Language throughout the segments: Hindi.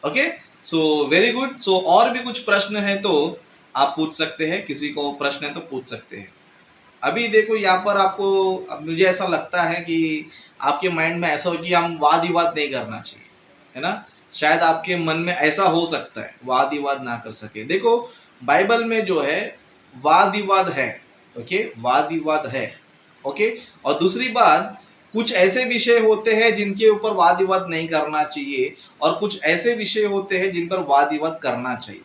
Okay, so very good. So और भी कुछ प्रश्न है तो आप पूछ सकते हैं, किसी को प्रश्न है तो पूछ सकते हैं। अभी देखो यहाँ पर आपको, अब मुझे ऐसा लगता है कि आपके माइंड में ऐसा हो कि हम वाद विवाद नहीं करना चाहिए, है ना। शायद आपके मन में ऐसा हो सकता है वाद विवाद ना कर सके। देखो बाइबल में जो है वाद विवाद है, ओके, वाद विवाद है, ओके। और दूसरी बात, कुछ ऐसे विषय होते हैं जिनके ऊपर वाद विवाद नहीं करना चाहिए, और कुछ ऐसे विषय होते हैं जिन पर वाद विवाद करना चाहिए,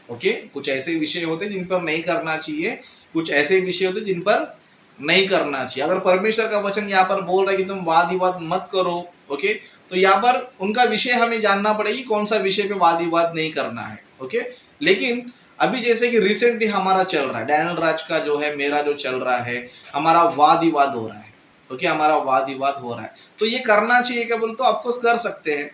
ओके। कुछ ऐसे विषय होते हैं जिन पर नहीं करना चाहिए, कुछ ऐसे विषय होते हैं जिन पर नहीं करना चाहिए। अगर परमेश्वर का वचन यहाँ पर बोल रहा है कि तुम वाद विवाद मत करो, ओके, तो यहाँ पर उनका विषय हमें जानना पड़ेगी, कौन सा विषय पे वाद विवाद नहीं करना है, ओके। लेकिन अभी जैसे कि रिसेंटली हमारा चल रहा है, डैनियल राज का जो है, मेरा जो चल रहा है, हमारा वाद विवाद हो रहा है, ओके, हमारा वाद विवाद हो रहा है, तो ये करना चाहिए क्या बोल, तो ऑफकोर्स कर सकते हैं,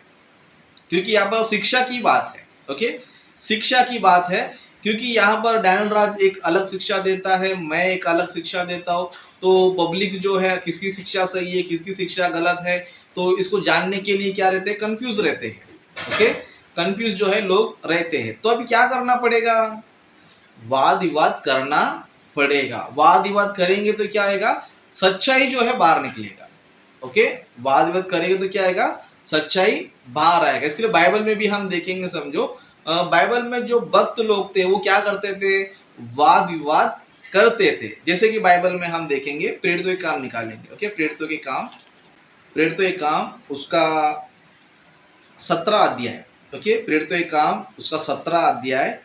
क्योंकि यहाँ पर शिक्षा की बात है, ओके, शिक्षा की बात है। क्योंकि यहाँ पर डैनियल राज एक अलग शिक्षा देता है, मैं एक अलग शिक्षा देता हूँ, तो पब्लिक जो है किसकी शिक्षा सही है किसकी शिक्षा गलत है, तो इसको जानने के लिए क्या रहते हैं, कंफ्यूज रहते हैं, ओके, कंफ्यूज जो है लोग रहते हैं। तो अभी क्या करना पड़ेगा, वाद विवाद करना पड़ेगा। वाद विवाद करेंगे तो क्या आएगा, सच्चाई जो है बाहर निकलेगा, ओके। वाद विवाद करेंगे तो क्या आएगा, सच्चाई बाहर आएगा। इसके लिए बाइबल में भी हम देखेंगे, समझो बाइबल में जो भक्त लोग थे वो क्या करते थे, वाद विवाद करते थे। जैसे कि बाइबल में हम देखेंगे, प्रेरितों के काम निकालेंगे, ओके, प्रेरितों के काम, प्रेरितों के काम उसका 17 अध्याय, ओके, प्रेरितों के काम उसका 17 अध्याय,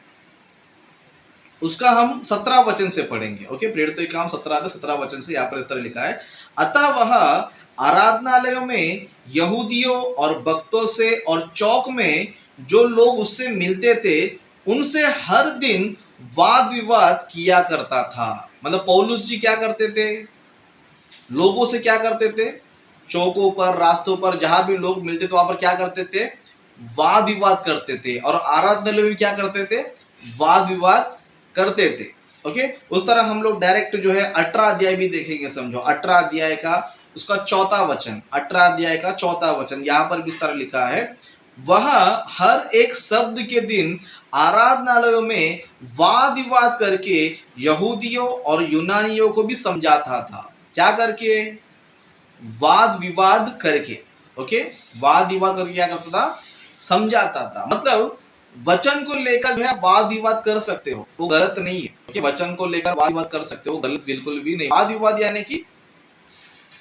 उसका हम 17 वचन से पढ़ेंगे, ओके। प्रेरितों के काम 17 वचन से यहाँ पर इस तरह लिखा है, अतः वह आराधनालयों में यहूदियों और भक्तों से और चौक में जो लोग उससे मिलते थे उनसे हर दिन वाद विवाद किया करता था। मतलब पौलुस जी क्या करते थे, लोगों से क्या करते थे, चौकों पर, रास्तों पर, जहां भी लोग मिलते थे वहां पर क्या करते थे, वाद विवाद करते थे। और आराधनालय में क्या करते थे, वाद विवाद करते थे, ओके। उस तरह हम लोग डायरेक्ट जो है 18 अध्याय भी देखेंगे, समझो 18 अध्याय का उसका 4था वचन, 18 अध्याय का 4था वचन, यहां पर भी इस तरह लिखा है, वह हर एक शब्द के दिन आराधनालयों में वाद विवाद करके यहूदियों और यूनानियों को भी समझाता था। क्या करके, वाद विवाद करके, ओके, वाद विवाद करके क्या करता था, समझाता था। मतलब वचन को लेकर जो है वाद विवाद कर सकते हो, वो गलत नहीं है, ओके, वचन को लेकर वाद विवाद कर सकते हो, गलत बिल्कुल भी नहीं। वाद विवाद यानी कि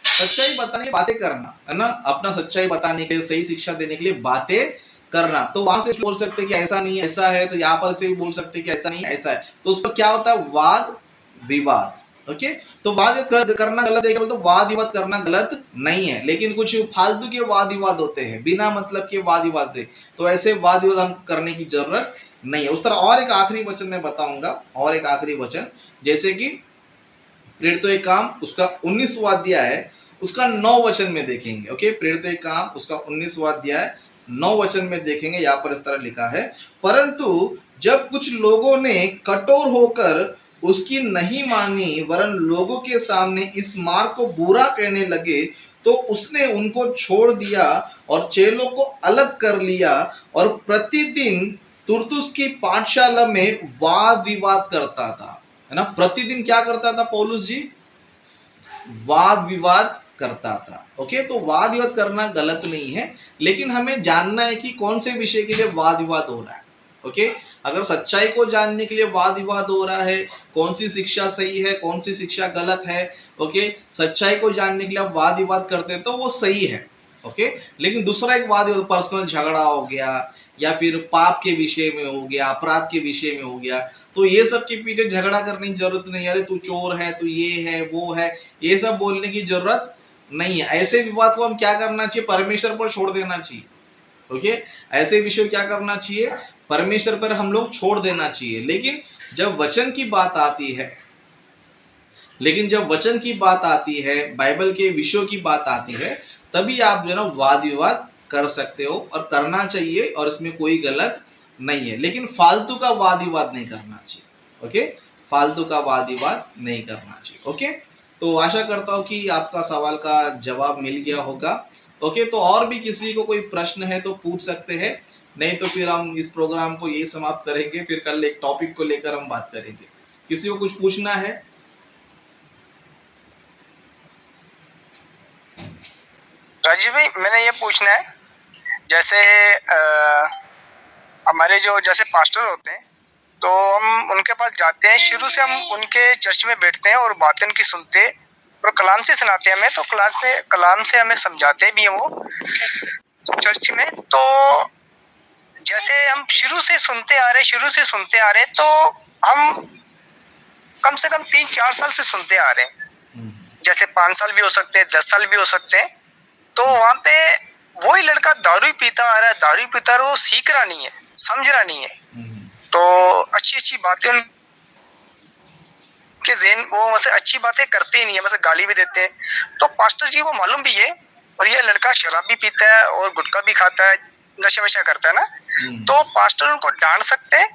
सच्चाई बताने की बातें करना, है ना, अपना सच्चाई बताने के लिए, सही शिक्षा देने के लिए बातें करना। तो वहां से बोल सकते कि ऐसा नहीं ऐसा है, तो यहाँ पर से भी बोल सकते कि ऐसा नहीं ऐसा है, तो उस पर क्या होता है, वाद विवाद, ओके। तो वाद करना गलत है, तो वाद विवाद करना गलत नहीं है, लेकिन कुछ फालतू के वाद विवाद होते हैं, बिना मतलब के वाद विवाद है, तो ऐसे वाद विवाद हम करने की जरूरत नहीं है। उस तरह और एक आखिरी वचन मैं बताऊंगा, और एक आखिरी वचन, जैसे कि प्रेरितों के काम उसका 19वां अध्याय है, उसका 9 वचन में देखेंगे, ओके। प्रेरितों के काम उसका 19वां अध्याय 9 वचन में देखेंगे, यहाँ पर इस तरह लिखा है, परंतु जब कुछ लोगों ने कठोर होकर उसकी नहीं मानी वरन लोगों के सामने इस मार्ग को बुरा कहने लगे, तो उसने उनको छोड़ दिया और चेलों को अलग कर लिया, और प्रतिदिन तुरतुस की पाठशाला में वाद विवाद करता था, है ना। प्रतिदिन क्या करता था पौलुस जी, वाद विवाद करता था, ओके। तो वाद विवाद करना गलत नहीं है, लेकिन हमें जानना है कि कौन से विषय के लिए वाद विवाद हो रहा है, ओके। अगर सच्चाई को जानने के लिए वाद विवाद हो रहा है, कौन सी शिक्षा सही है कौन सी शिक्षा गलत है, ओके, सच्चाई को जानने के लिए आप वाद विवाद करते हैं तो वो सही है, ओके। लेकिन दूसरा एक वाद विवाद, पर्सनल झगड़ा हो गया, या फिर पाप के विषय में हो गया, अपराध के विषय में हो गया, तो ये सब के पीछे झगड़ा करने की जरूरत नहीं है, अरे तू चोर है, तू ये है वो है, ये सब बोलने की जरूरत नहीं है। ऐसे विवाद को हम क्या करना चाहिए, परमेश्वर पर छोड़ देना चाहिए, ओके। ऐसे विषय क्या करना चाहिए, परमेश्वर पर हम लोग छोड़ देना चाहिए। लेकिन जब वचन की बात आती है, लेकिन जब वचन की बात आती है, बाइबल के विषयों की बात आती है, तभी आप जो है ना वाद विवाद कर सकते हो, और करना चाहिए, और इसमें कोई गलत नहीं है। लेकिन फालतू का वाद विवाद नहीं करना चाहिए, ओके, फालतू का वाद विवाद नहीं करना चाहिए, ओके। तो आशा करता हूँ कि आपका सवाल का जवाब मिल गया होगा, ओके। तो और भी किसी को कोई प्रश्न है तो पूछ सकते हैं, नहीं तो फिर हम इस प्रोग्राम को यही समाप्त करेंगे, फिर कल एक टॉपिक को लेकर हम बात करेंगे। किसी को कुछ पूछना है? राजीव भाई, मैंने ये पूछना है, जैसे हमारे जो जैसे पास्टर होते हैं, तो हम उनके पास जाते हैं, शुरू से हम उनके चर्च में बैठते हैं और बातें उनकी सुनते हैं और कलाम से सुनाते हैं हमें, तो कलाम से हमें समझाते भी हैं वो चर्च में। तो जैसे हम शुरू से सुनते आ रहे, तो हम कम से कम 3-4 साल से सुनते आ रहे हैं, जैसे 5 साल भी हो सकते हैं, 10 साल भी हो सकते हैं। तो वहां पे वही लड़का दारू पीता आ रहा है, दारू पीता रहा, वो सीख रहा नहीं है, समझ रहा नहीं है। तो अच्छी अच्छी बातें उनके ज़हन, वो वैसे अच्छी बातें करते ही नहीं है, वैसे गाली भी देते हैं। तो पास्टर जी को मालूम भी है, और ये लड़का शराब भी पीता है और गुटखा भी खाता है, नशा वशा करता है ना, तो पास्टर उनको डांट सकते हैं,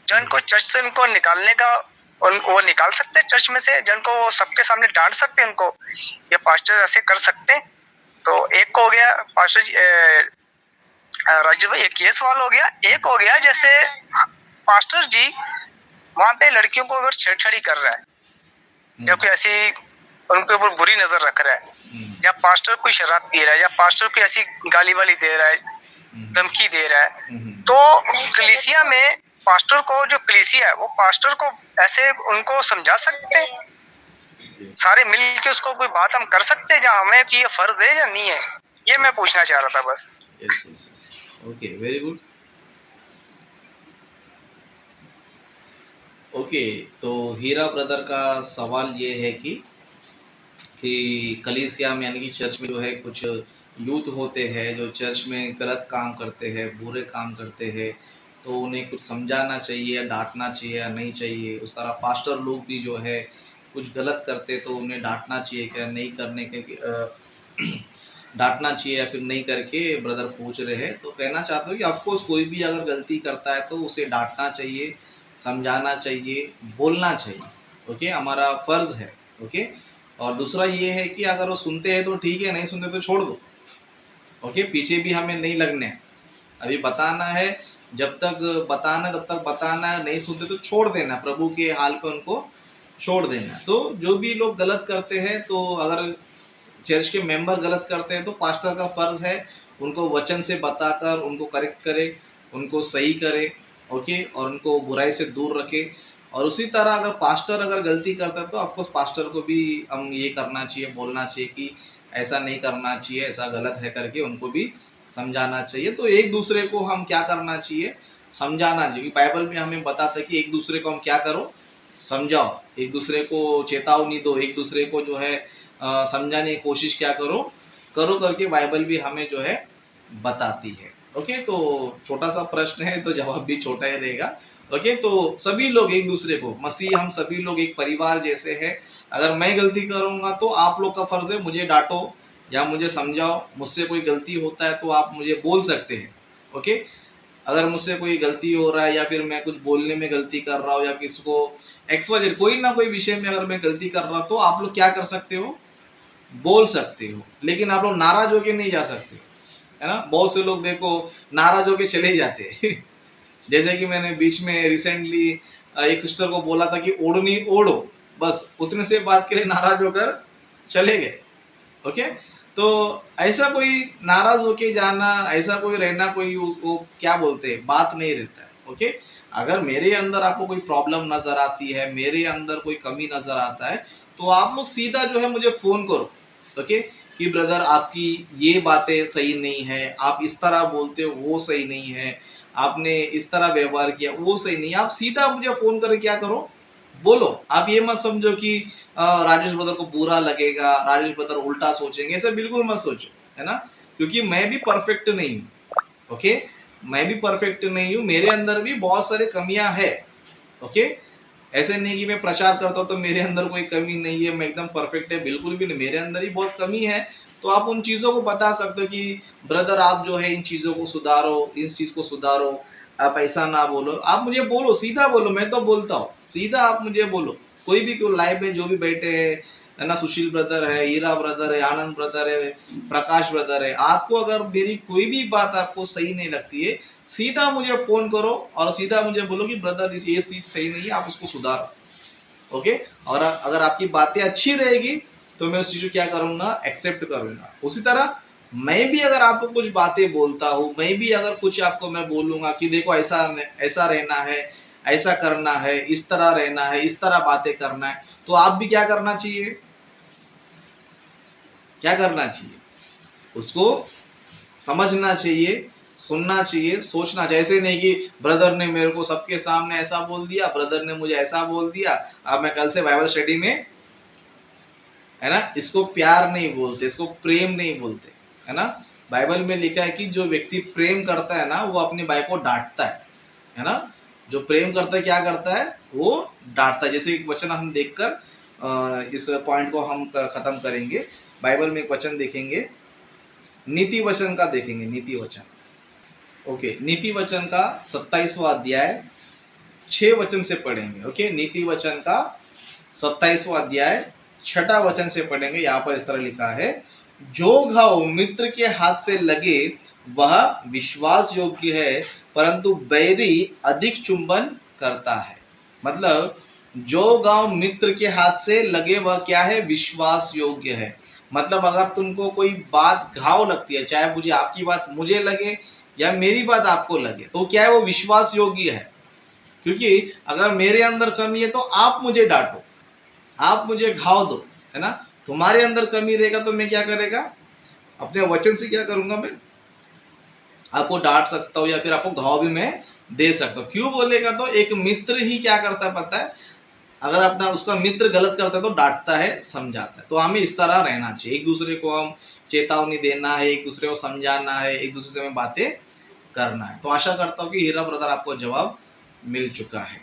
जिनको चर्च से उनको निकालने का, उनको वो निकाल सकते हैं चर्च में से, जिनको सबके सामने डांट सकते हैं उनको, ये पास्टर ऐसे कर सकते हैं। तो एक को हो गया पास्टर जी, राजू भाई, एक ये सवाल हो गया। एक हो गया जैसे पास्टर जी वहां पे लड़कियों को अगर छेड़छाड़ी कर रहा है, या कोई ऐसी उनके ऊपर बुरी नजर रख रहा है, या पास्टर कोई शराब पी रहा है, या पास्टर कोई ऐसी गाली वाली दे रहा है, धमकी दे रहा है, तो कलीसिया में पास्टर को, जो कलीसिया है वो पास्टर को ऐसे उनको समझा सकते हैं, सारे मिल के उसको कोई बात हम कर सकते हैं, जहाँ हमें कि ये फर्ज है या नहीं है, ये मैं पूछना चाह रहा था बस। Yes, okay, very good. Okay, तो हीरा ब्रदर का सवाल ये है कि कलीसिया में यानी कि चर्च में जो है कुछ यूथ होते हैं जो चर्च में गलत काम करते हैं, बुरे काम करते हैं, तो उन्हें कुछ समझाना चाहिए या डांटना चाहिए या नहीं चाहिए। उस तरह पास्टर लोग भी जो है कुछ गलत करते तो उन्हें डांटना चाहिए क्या नहीं करने के डांटना चाहिए या फिर नहीं करके ब्रदर पूछ रहे हैं। तो कहना चाहता हूँ कि ऑफकोर्स कोई भी अगर गलती करता है तो उसे डांटना चाहिए, समझाना चाहिए, बोलना चाहिए। ओके, हमारा फ़र्ज़ है। ओके, और दूसरा ये है कि अगर वो सुनते हैं तो ठीक है, नहीं सुनते तो छोड़ दो। ओके, पीछे भी हमें नहीं लगने हैं, अभी बताना है, जब तक बताना तब तक बताना है, नहीं सुनते तो छोड़ देना, प्रभु के हाल पे उनको छोड़ देना। तो जो भी लोग गलत करते हैं, तो अगर चर्च के मेंबर गलत करते हैं तो पास्टर का फ़र्ज़ है उनको वचन से बताकर उनको करेक्ट करे, उनको सही करे। ओके, और उनको बुराई से दूर रखे। और उसी तरह अगर पास्टर अगर गलती करता है तो ऑफकोर्स पास्टर को भी हम ये करना चाहिए, बोलना चाहिए कि ऐसा नहीं करना चाहिए, ऐसा गलत है करके उनको भी समझाना चाहिए। तो एक दूसरे को हम क्या करना चाहिए, समझाना चाहिए। बाइबल में हमें बताता है कि एक दूसरे को हम क्या करो, समझाओ, एक दूसरे को चेतावनी दो, एक दूसरे को जो है समझाने की कोशिश क्या करो करो करके बाइबल भी हमें जो है बताती है। ओके, तो छोटा सा प्रश्न है तो जवाब भी छोटा ही रहेगा। ओके, तो सभी लोग एक दूसरे को, मसीह हम सभी लोग एक परिवार जैसे हैं। अगर मैं गलती करूँगा तो आप लोग का फ़र्ज़ है मुझे डांटो या मुझे समझाओ। मुझसे कोई गलती होता है तो आप मुझे बोल सकते हैं। ओके, अगर मुझसे कोई गलती हो रहा है या फिर मैं कुछ बोलने में गलती कर रहा हूँ या किसी को एक्सवाइजेड कोई ना कोई विषय में अगर मैं गलती कर रहा हूँ तो आप लोग क्या कर सकते हो, बोल सकते हो। लेकिन आप लोग नाराज होके नहीं जा सकते, है ना। बहुत से लोग देखो नाराज होके चले जाते हैं जैसे कि मैंने बीच में रिसेंटली एक सिस्टर को बोला था कि ओढ़नी ओढ़ो, बस उतने से बात के लिए नाराज होकर चले गए। ओके, तो ऐसा कोई नाराज होके जाना, ऐसा कोई रहना, कोई वो क्या बोलते हैं, बात नहीं रहता है। ओके, अगर मेरे अंदर आपको कोई प्रॉब्लम नजर आती है, मेरे अंदर कोई कमी नजर आता है, तो आप लोग सीधा जो है मुझे फोन करो। ओके, कि ब्रदर आपकी ये बातें सही नहीं है, आप इस तरह बोलते हो वो सही नहीं है, आपने इस तरह व्यवहार किया वो सही नहीं है। आप सीधा मुझे फोन करके क्या करो, बोलो। आप ये मत समझो कि राजेश ब्रदर को बुरा लगेगा, राजेश ब्रदर उल्टा सोचेंगे, ऐसा बिल्कुल मत सोचो, है ना। क्योंकि मैं भी परफेक्ट नहीं हूँ। ओके, मैं भी परफेक्ट नहीं हूँ, मेरे अंदर भी बहुत सारी कमियां है। ओके, ऐसे नहीं कि मैं प्रचार करता हूँ तो मेरे अंदर कोई कमी नहीं है, मैं एकदम परफेक्ट है, बिल्कुल भी नहीं, मेरे अंदर ही बहुत कमी है। तो आप उन चीज़ों को बता सकते हो कि ब्रदर आप जो है इन चीज़ों को सुधारो, इस चीज़ को सुधारो, आप ऐसा ना बोलो। आप मुझे बोलो, सीधा बोलो, मैं तो बोलता हूँ, सीधा आप मुझे बोलो। कोई भी लाइव में जो भी बैठे हैं है ना, सुशील ब्रदर है, हीरा ब्रदर है, आनंद ब्रदर है, प्रकाश ब्रदर है। आपको अगर मेरी कोई भी बात आपको सही नहीं लगती है, सीधा मुझे फोन करो और सीधा मुझे बोलो कि ब्रदर ये चीज सही नहीं है, आप उसको सुधारो। ओके, और अगर आपकी बातें अच्छी रहेगी तो मैं उस चीज को क्या करूंगा, एक्सेप्ट करूंगा। उसी तरह मैं भी अगर आपको कुछ बातें बोलता हूँ, मैं भी अगर कुछ आपको मैं बोलूंगा कि देखो ऐसा ऐसा रहना है, ऐसा करना है, इस तरह रहना है, इस तरह बातें करना है, तो आप भी क्या करना चाहिए, क्या करना चाहिए, उसको समझना चाहिए, सुनना चाहिए, सोचना चाहिए। ऐसे नहीं कि ब्रदर ने मेरे को सबके सामने ऐसा बोल दिया, ब्रदर ने मुझे ऐसा बोल दिया, अब मैं कल से बाइबल स्टडी में, है ना, इसको प्यार नहीं बोलते, इसको प्रेम नहीं बोलते, है ना। बाइबल में लिखा है कि जो व्यक्ति प्रेम करता है ना, वो अपनी भाई को डांटता है ना। जो प्रेम करता है क्या करता है, वो डांटता है। जैसे एक वचन हम देखकर इस पॉइंट को हम खत्म करेंगे। बाइबल में एक वचन देखेंगे, नीति वचन का देखेंगे, नीति वचन। ओके, नीति वचन का 27वां अध्याय 6 वचन से पढ़ेंगे। ओके, नीति वचन का 27वां अध्याय 6 वचन से पढ़ेंगे। यहाँ पर इस तरह लिखा है, जो घाव मित्र के हाथ से लगे वह विश्वास योग्य है, परंतु बैरी अधिक चुंबन करता है। मतलब जो घाव मित्र के हाथ से लगे वह क्या है, विश्वास योग्य है। मतलब अगर तुमको कोई बात घाव लगती है, चाहे मुझे आपकी बात मुझे लगे या मेरी बात आपको लगे, तो क्या है, वो विश्वास योग्य है। क्योंकि अगर मेरे अंदर कमी है तो आप मुझे डांटो, आप मुझे घाव दो, है ना। तुम्हारे अंदर कमी रहेगा तो मैं क्या करेगा, अपने वचन से क्या करूंगा, मैं आपको डांट सकता हूँ या फिर आपको घाव भी मैं दे सकता हूँ। क्यों बोलेगा, तो एक मित्र ही क्या करता है पता है, अगर अपना उसका मित्र गलत करता है तो डांटता है, समझाता है। तो हमें इस तरह रहना चाहिए, एक दूसरे को हम चेतावनी देना है, एक दूसरे को समझाना है, एक दूसरे से हमें बातें करना है। तो आशा करता हूँ कि हीरा ब्रदर आपको जवाब मिल चुका है।